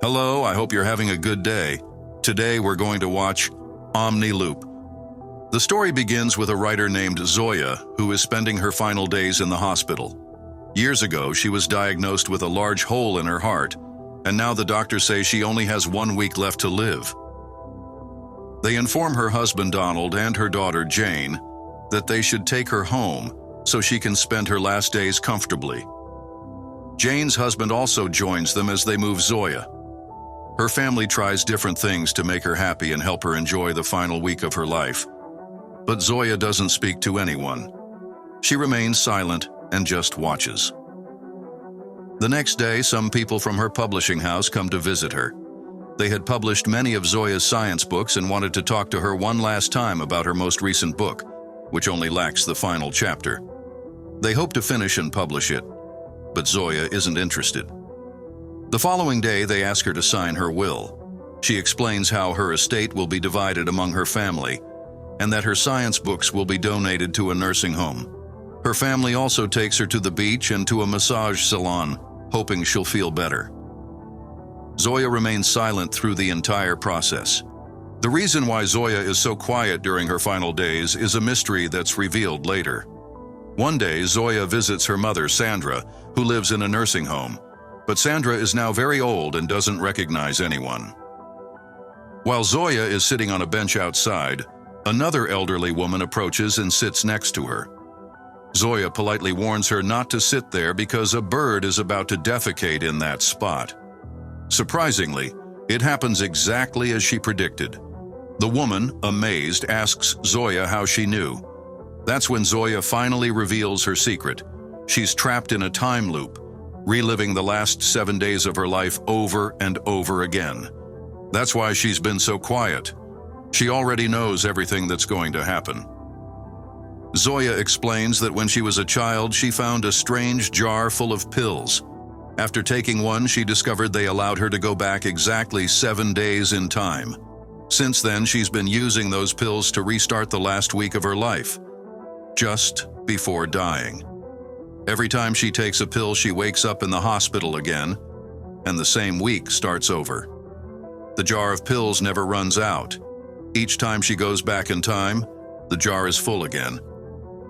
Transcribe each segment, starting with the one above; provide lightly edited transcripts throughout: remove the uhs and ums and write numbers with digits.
Hello, I hope you're having a good day. Today we're going to watch Omniloop. The story begins with a writer named Zoya who is spending her final days in the hospital. Years ago, she was diagnosed with a large hole in her heart, and now the doctors say she only has 1 week left to live. They inform her husband Donald and her daughter Jane that they should take her home so she can spend her last days comfortably. Jane's husband also joins them as they move Zoya. Her family tries different things to make her happy and help her enjoy the final week of her life. But Zoya doesn't speak to anyone. She remains silent and just watches. The next day, some people from her publishing house come to visit her. They had published many of Zoya's science books and wanted to talk to her one last time about her most recent book, which only lacks the final chapter. They hope to finish and publish it, but Zoya isn't interested. The following day, they ask her to sign her will. She explains how her estate will be divided among her family, and that her science books will be donated to a nursing home. Her family also takes her to the beach and to a massage salon, hoping she'll feel better. Zoya remains silent through the entire process. The reason why Zoya is so quiet during her final days is a mystery that's revealed later. One day, Zoya visits her mother, Sandra, who lives in a nursing home, but Sandra is now very old and doesn't recognize anyone. While Zoya is sitting on a bench outside, another elderly woman approaches and sits next to her. Zoya politely warns her not to sit there because a bird is about to defecate in that spot. Surprisingly, it happens exactly as she predicted. The woman, amazed, asks Zoya how she knew. That's when Zoya finally reveals her secret. She's trapped in a time loop, reliving the last 7 days of her life over and over again. That's why she's been so quiet. She already knows everything that's going to happen. Zoya explains that when she was a child, she found a strange jar full of pills. After taking one, she discovered they allowed her to go back exactly 7 days in time. Since then, she's been using those pills to restart the last week of her life, just before dying. Every time she takes a pill, she wakes up in the hospital again, and the same week starts over. The jar of pills never runs out. Each time she goes back in time, the jar is full again.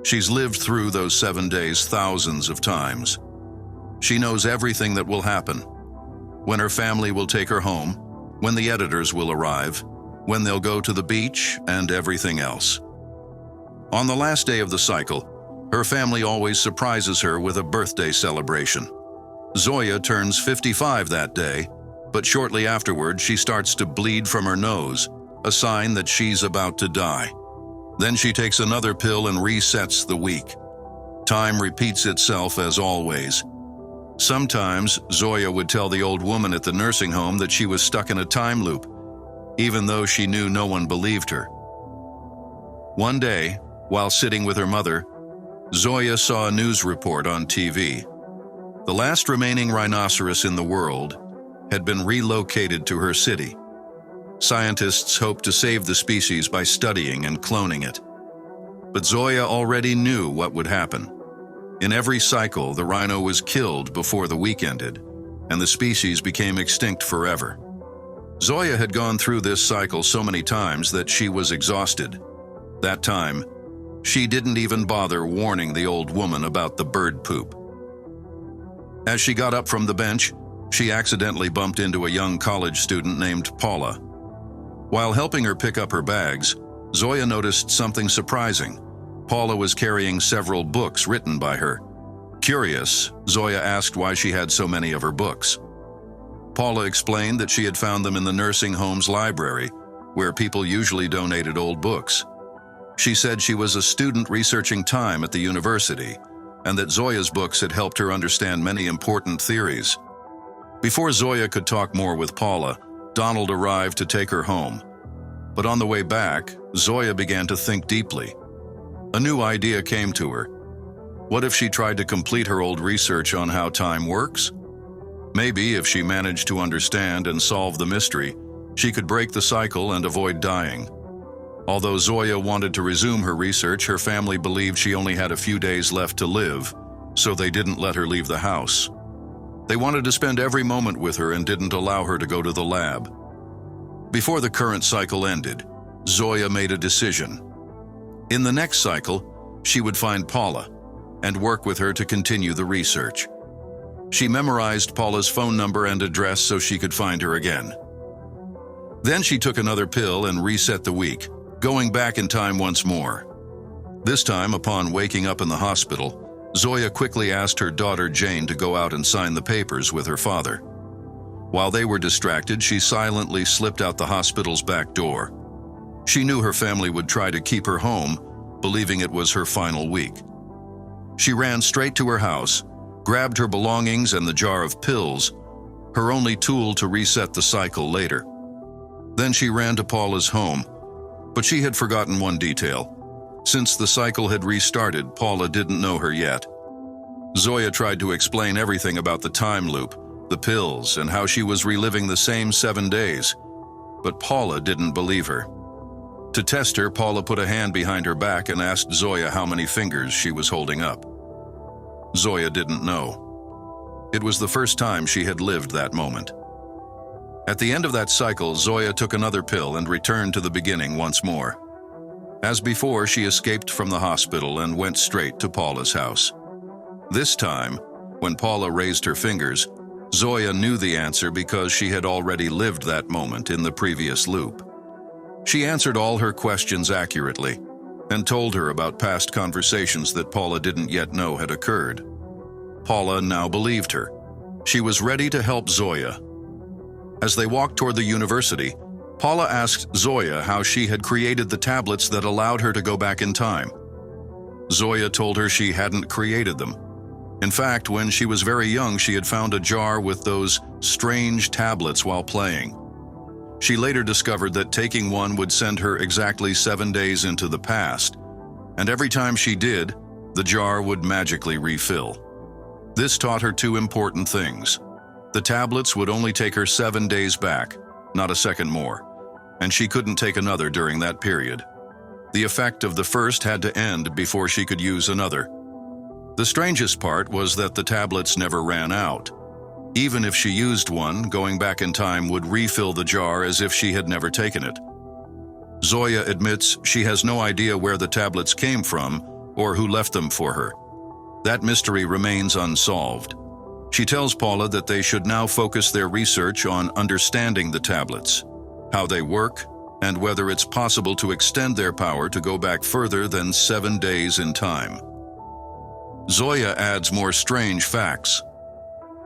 She's lived through those 7 days thousands of times. She knows everything that will happen. When her family will take her home, when the editors will arrive, when they'll go to the beach, and everything else. On the last day of the cycle, her family always surprises her with a birthday celebration. Zoya turns 55 that day, but shortly afterward she starts to bleed from her nose, a sign that she's about to die. Then she takes another pill and resets the week. Time repeats itself as always. Sometimes Zoya would tell the old woman at the nursing home that she was stuck in a time loop, even though she knew no one believed her. One day, while sitting with her mother, Zoya saw a news report on TV. The last remaining rhinoceros in the world had been relocated to her city. Scientists hoped to save the species by studying and cloning it. But Zoya already knew what would happen. In every cycle, the rhino was killed before the week ended, and the species became extinct forever. Zoya had gone through this cycle so many times that she was exhausted. That time, she didn't even bother warning the old woman about the bird poop. As she got up from the bench, she accidentally bumped into a young college student named Paula. While helping her pick up her bags, Zoya noticed something surprising. Paula was carrying several books written by her. Curious, Zoya asked why she had so many of her books. Paula explained that she had found them in the nursing home's library, where people usually donated old books. She said she was a student researching time at the university, and that Zoya's books had helped her understand many important theories. Before Zoya could talk more with Paula, Donald arrived to take her home. But on the way back, Zoya began to think deeply. A new idea came to her. What if she tried to complete her old research on how time works? Maybe if she managed to understand and solve the mystery, she could break the cycle and avoid dying. Although Zoya wanted to resume her research, her family believed she only had a few days left to live, so they didn't let her leave the house. They wanted to spend every moment with her and didn't allow her to go to the lab. Before the current cycle ended, Zoya made a decision. In the next cycle, she would find Paula and work with her to continue the research. She memorized Paula's phone number and address so she could find her again. Then she took another pill and reset the week, going back in time once more. This time, upon waking up in the hospital, Zoya quickly asked her daughter Jane to go out and sign the papers with her father. While they were distracted, she silently slipped out the hospital's back door. She knew her family would try to keep her home, believing it was her final week. She ran straight to her house, grabbed her belongings and the jar of pills, her only tool to reset the cycle later. Then she ran to Paula's home, but she had forgotten one detail. Since the cycle had restarted, Paula didn't know her yet. Zoya tried to explain everything about the time loop, the pills, and how she was reliving the same 7 days, but Paula didn't believe her. To test her, Paula put a hand behind her back and asked Zoya how many fingers she was holding up. Zoya didn't know. It was the first time she had lived that moment. At the end of that cycle, Zoya took another pill and returned to the beginning once more. As before, she escaped from the hospital and went straight to Paula's house. This time, when Paula raised her fingers, Zoya knew the answer because she had already lived that moment in the previous loop. She answered all her questions accurately and told her about past conversations that Paula didn't yet know had occurred. Paula now believed her. She was ready to help Zoya. As they walked toward the university, Paula asked Zoya how she had created the tablets that allowed her to go back in time. Zoya told her she hadn't created them. In fact, when she was very young, she had found a jar with those strange tablets while playing. She later discovered that taking one would send her exactly 7 days into the past, and every time she did, the jar would magically refill. This taught her two important things. The tablets would only take her 7 days back, not a second more, and she couldn't take another during that period. The effect of the first had to end before she could use another. The strangest part was that the tablets never ran out. Even if she used one, going back in time would refill the jar as if she had never taken it. Zoya admits she has no idea where the tablets came from or who left them for her. That mystery remains unsolved. She tells Paula that they should now focus their research on understanding the tablets, how they work, and whether it's possible to extend their power to go back further than 7 days in time. Zoya adds more strange facts.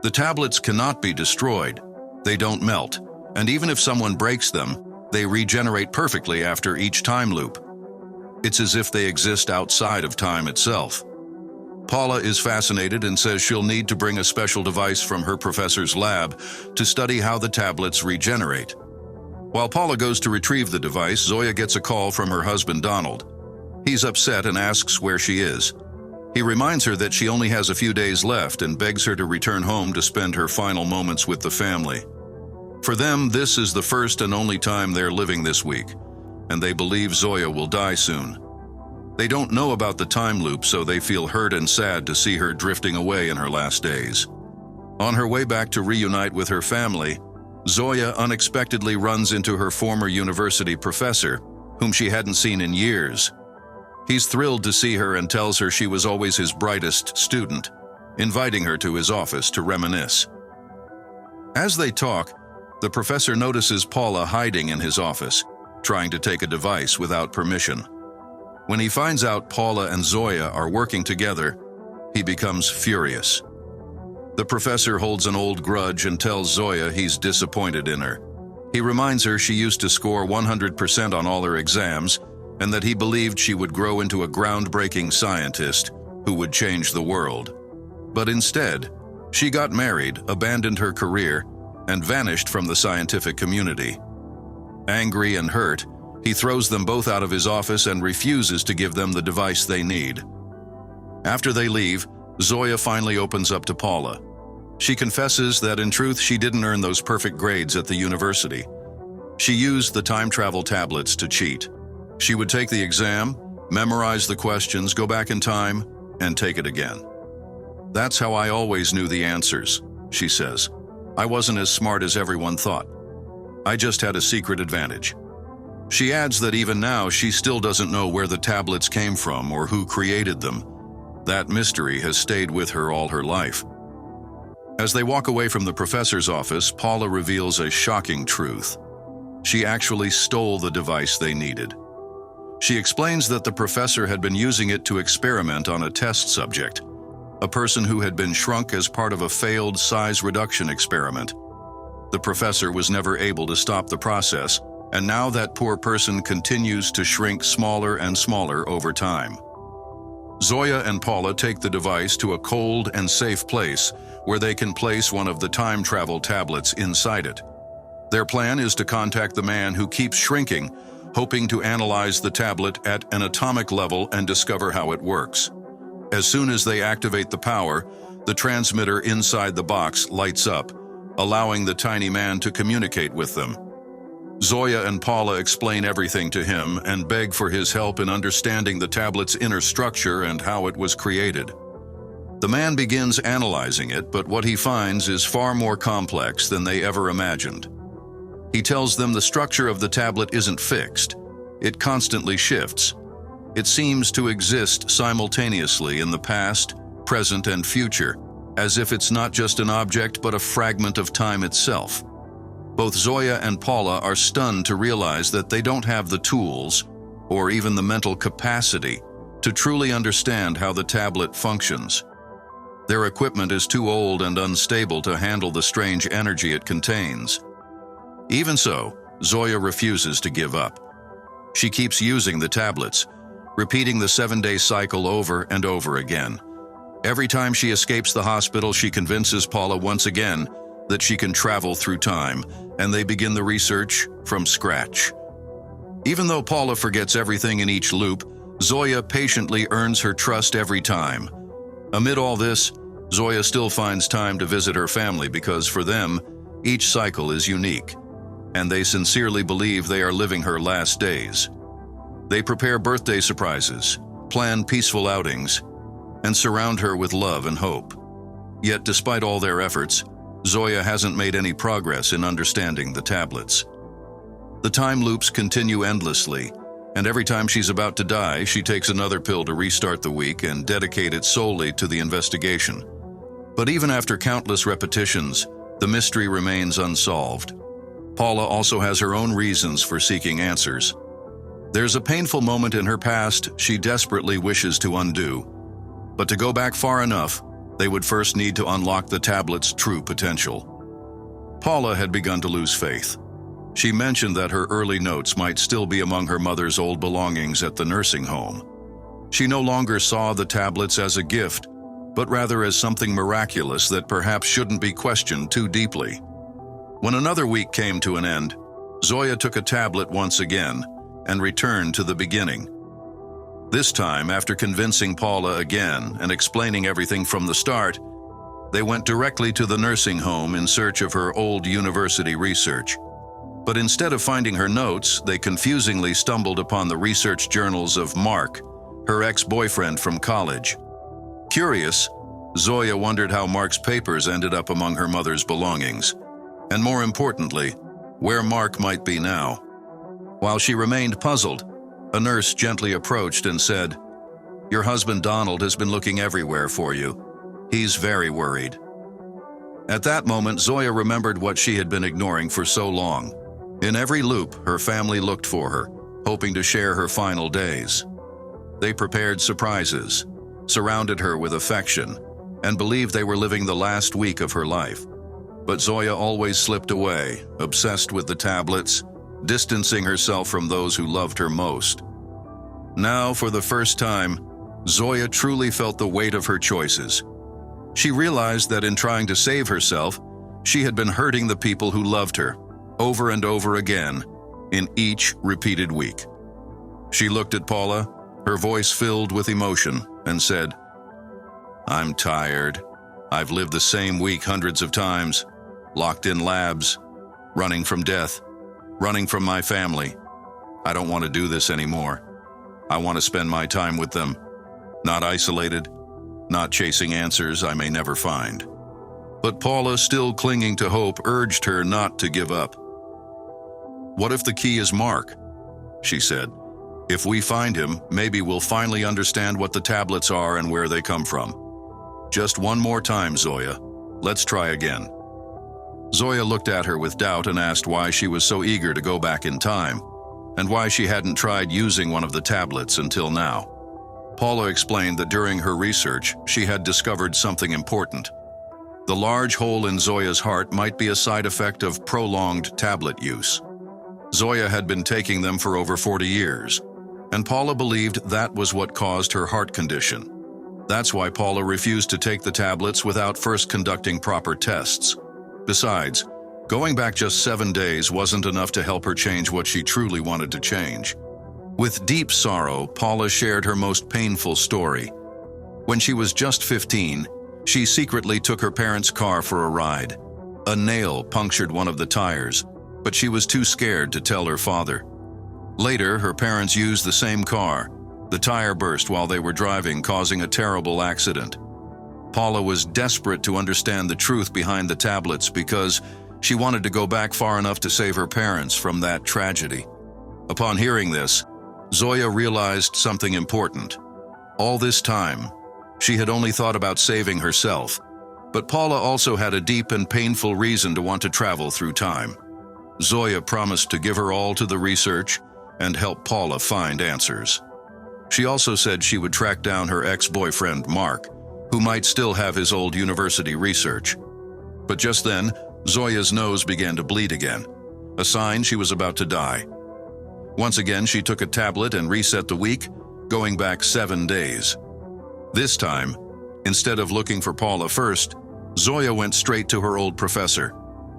The tablets cannot be destroyed. They don't melt, and even if someone breaks them, they regenerate perfectly after each time loop. It's as if they exist outside of time itself. Paula is fascinated and says she'll need to bring a special device from her professor's lab to study how the tablets regenerate. While Paula goes to retrieve the device, Zoya gets a call from her husband Donald. He's upset and asks where she is. He reminds her that she only has a few days left and begs her to return home to spend her final moments with the family. For them, this is the first and only time they're living this week, and they believe Zoya will die soon. They don't know about the time loop, so they feel hurt and sad to see her drifting away in her last days. On her way back to reunite with her family, Zoya unexpectedly runs into her former university professor, whom she hadn't seen in years. He's thrilled to see her and tells her she was always his brightest student, inviting her to his office to reminisce. As they talk, the professor notices Paula hiding in his office, trying to take a device without permission. When he finds out Paula and Zoya are working together, he becomes furious. The professor holds an old grudge and tells Zoya he's disappointed in her. He reminds her she used to score 100% on all her exams, and that he believed she would grow into a groundbreaking scientist who would change the world. But instead, she got married, abandoned her career, and vanished from the scientific community. Angry and hurt, he throws them both out of his office and refuses to give them the device they need. After they leave, Zoya finally opens up to Paula. She confesses that in truth she didn't earn those perfect grades at the university. She used the time travel tablets to cheat. She would take the exam, memorize the questions, go back in time, and take it again. That's how I always knew the answers, she says. "I wasn't as smart as everyone thought. I just had a secret advantage." She adds that even now she still doesn't know where the tablets came from or who created them. That mystery has stayed with her all her life. As they walk away from the professor's office, Paula reveals a shocking truth. She actually stole the device they needed. She explains that the professor had been using it to experiment on a test subject, a person who had been shrunk as part of a failed size reduction experiment. The professor was never able to stop the process, and now that poor person continues to shrink smaller and smaller over time. Zoya and Paula take the device to a cold and safe place where they can place one of the time travel tablets inside it. Their plan is to contact the man who keeps shrinking, hoping to analyze the tablet at an atomic level and discover how it works. As soon as they activate the power, the transmitter inside the box lights up, allowing the tiny man to communicate with them. Zoya and Paula explain everything to him and beg for his help in understanding the tablet's inner structure and how it was created. The man begins analyzing it, but what he finds is far more complex than they ever imagined. He tells them the structure of the tablet isn't fixed. It constantly shifts. It seems to exist simultaneously in the past, present, and future, as if it's not just an object but a fragment of time itself. Both Zoya and Paula are stunned to realize that they don't have the tools, or even the mental capacity, to truly understand how the tablet functions. Their equipment is too old and unstable to handle the strange energy it contains. Even so, Zoya refuses to give up. She keeps using the tablets, repeating the 7-day cycle over and over again. Every time she escapes the hospital, she convinces Paula once again that she can travel through time, and they begin the research from scratch. Even though Paula forgets everything in each loop, Zoya patiently earns her trust every time. Amid all this, Zoya still finds time to visit her family because for them, each cycle is unique, and they sincerely believe they are living her last days. They prepare birthday surprises, plan peaceful outings, and surround her with love and hope. Yet despite all their efforts, Zoya hasn't made any progress in understanding the tablets. The time loops continue endlessly, and every time she's about to die, she takes another pill to restart the week and dedicate it solely to the investigation. But even after countless repetitions, the mystery remains unsolved. Paula also has her own reasons for seeking answers. There's a painful moment in her past she desperately wishes to undo. But to go back far enough, they would first need to unlock the tablet's true potential. Paula had begun to lose faith. She mentioned that her early notes might still be among her mother's old belongings at the nursing home. She no longer saw the tablets as a gift, but rather as something miraculous that perhaps shouldn't be questioned too deeply. When another week came to an end, Zoya took a tablet once again and returned to the beginning. This time, after convincing Paula again and explaining everything from the start, they went directly to the nursing home in search of her old university research. But instead of finding her notes, they confusingly stumbled upon the research journals of Mark, her ex-boyfriend from college. Curious, Zoya wondered how Mark's papers ended up among her mother's belongings, and more importantly, where Mark might be now. While she remained puzzled, a nurse gently approached and said, "Your husband Donald has been looking everywhere for you. He's very worried." At that moment, Zoya remembered what she had been ignoring for so long. In every loop, her family looked for her, hoping to share her final days. They prepared surprises, surrounded her with affection, and believed they were living the last week of her life. But Zoya always slipped away, obsessed with the tablets, distancing herself from those who loved her most. Now, for the first time, Zoya truly felt the weight of her choices. She realized that in trying to save herself, she had been hurting the people who loved her, over and over again, in each repeated week. She looked at Paula, her voice filled with emotion, and said, "I'm tired. I've lived the same week hundreds of times, locked in labs, running from death, running from my family. I don't want to do this anymore. I want to spend my time with them, not isolated, not chasing answers I may never find." But Paula, still clinging to hope, urged her not to give up. "What if the key is Mark?" she said. "If we find him, maybe we'll finally understand what the tablets are and where they come from. Just one more time, Zoya. Let's try again." Zoya looked at her with doubt and asked why she was so eager to go back in time, and why she hadn't tried using one of the tablets until now. Paula explained that during her research, she had discovered something important. The large hole in Zoya's heart might be a side effect of prolonged tablet use. Zoya had been taking them for over 40 years, and Paula believed that was what caused her heart condition. That's why Paula refused to take the tablets without first conducting proper tests. Besides, going back just 7 days wasn't enough to help her change what she truly wanted to change. With deep sorrow, Paula shared her most painful story. When she was just 15, she secretly took her parents' car for a ride. A nail punctured one of the tires, but she was too scared to tell her father. Later, her parents used the same car. The tire burst while they were driving, causing a terrible accident. Paula was desperate to understand the truth behind the tablets because she wanted to go back far enough to save her parents from that tragedy. Upon hearing this, Zoya realized something important. All this time, she had only thought about saving herself, but Paula also had a deep and painful reason to want to travel through time. Zoya promised to give her all to the research and help Paula find answers. She also said she would track down her ex-boyfriend, Mark, who might still have his old university research. But just then, Zoya's nose began to bleed again, a sign she was about to die. Once again, she took a tablet and reset the week, going back 7 days. This time, instead of looking for Paula first, Zoya went straight to her old professor.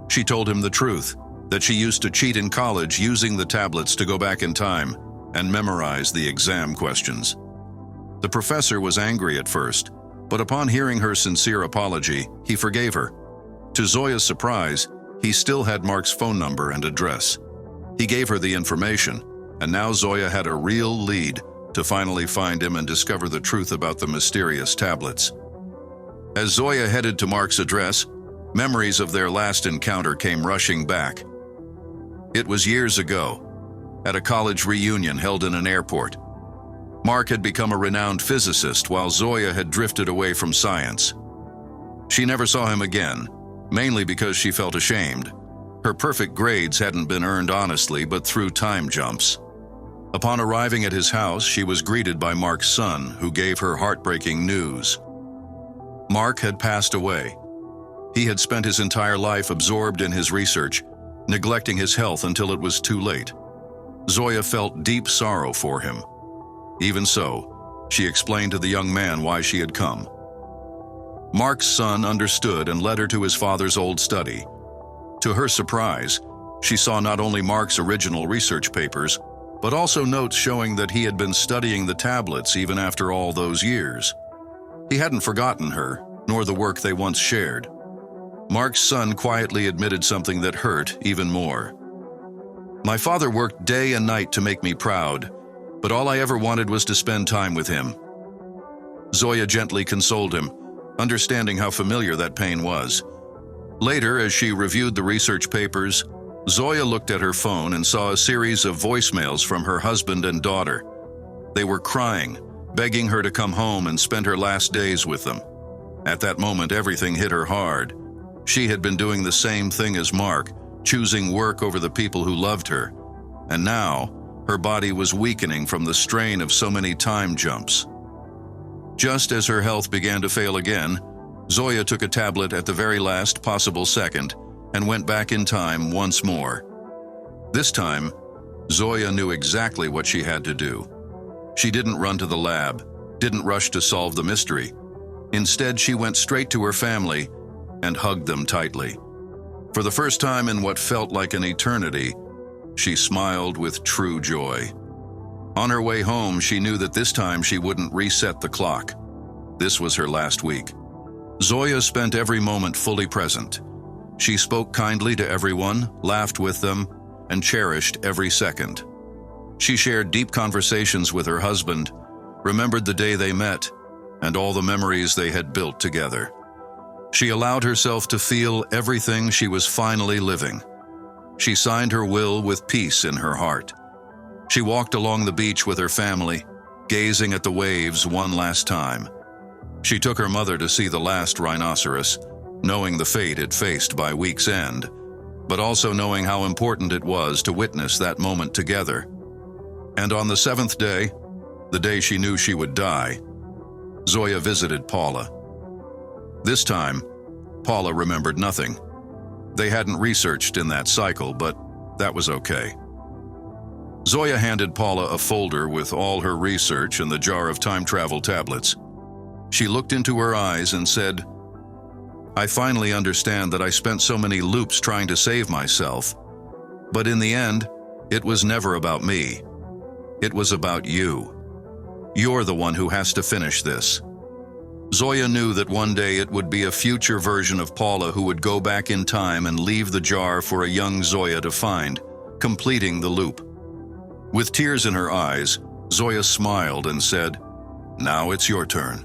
She told him the truth, that she used to cheat in college using the tablets to go back in time and memorize the exam questions. The professor was angry at first, but upon hearing her sincere apology, he forgave her. To Zoya's surprise, he still had Mark's phone number and address. He gave her the information, and now Zoya had a real lead to finally find him and discover the truth about the mysterious tablets. As Zoya headed to Mark's address, memories of their last encounter came rushing back. It was years ago, at a college reunion held in an airport. Mark had become a renowned physicist while Zoya had drifted away from science. She never saw him again, mainly because she felt ashamed. Her perfect grades hadn't been earned honestly, but through time jumps. Upon arriving at his house, she was greeted by Mark's son, who gave her heartbreaking news. Mark had passed away. He had spent his entire life absorbed in his research, neglecting his health until it was too late. Zoya felt deep sorrow for him. Even so, she explained to the young man why she had come. Mark's son understood and led her to his father's old study. To her surprise, she saw not only Mark's original research papers, but also notes showing that he had been studying the tablets even after all those years. He hadn't forgotten her, nor the work they once shared. Mark's son quietly admitted something that hurt even more. "My father worked day and night to make me proud, but all I ever wanted was to spend time with him." Zoya gently consoled him, understanding how familiar that pain was. Later, as she reviewed the research papers, Zoya looked at her phone and saw a series of voicemails from her husband and daughter. They were crying, begging her to come home and spend her last days with them. At that moment, everything hit her hard. She had been doing the same thing as Mark, choosing work over the people who loved her. And now, her body was weakening from the strain of so many time jumps. Just as her health began to fail again, Zoya took a tablet at the very last possible second and went back in time once more. This time, Zoya knew exactly what she had to do. She didn't run to the lab, didn't rush to solve the mystery. Instead, she went straight to her family and hugged them tightly. For the first time in what felt like an eternity, she smiled with true joy. On her way home, she knew that this time she wouldn't reset the clock. This was her last week. Zoya spent every moment fully present. She spoke kindly to everyone, laughed with them, and cherished every second. She shared deep conversations with her husband, remembered the day they met, and all the memories they had built together. She allowed herself to feel everything she was finally living. She signed her will with peace in her heart. She walked along the beach with her family, gazing at the waves one last time. She took her mother to see the last rhinoceros, knowing the fate it faced by week's end, but also knowing how important it was to witness that moment together. And on the seventh day, the day she knew she would die, Zoya visited Paula. This time, Paula remembered nothing. They hadn't researched in that cycle, but that was okay. Zoya handed Paula a folder with all her research and the jar of time travel tablets. She looked into her eyes and said, "I finally understand that I spent so many loops trying to save myself. But in the end, it was never about me. It was about you. You're the one who has to finish this." Zoya knew that one day it would be a future version of Paula who would go back in time and leave the jar for a young Zoya to find, completing the loop. With tears in her eyes, Zoya smiled and said, "Now it's your turn."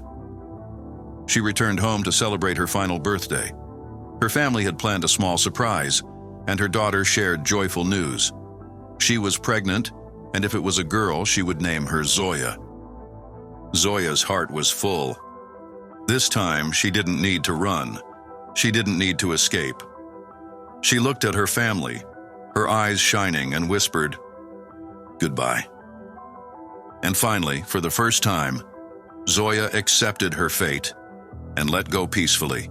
She returned home to celebrate her final birthday. Her family had planned a small surprise, and her daughter shared joyful news. She was pregnant, and if it was a girl, she would name her Zoya. Zoya's heart was full. This time, she didn't need to run. She didn't need to escape. She looked at her family, her eyes shining, and whispered, "Goodbye." And finally, for the first time, Zoya accepted her fate and let go peacefully.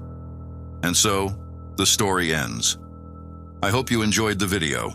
And so, the story ends. I hope you enjoyed the video.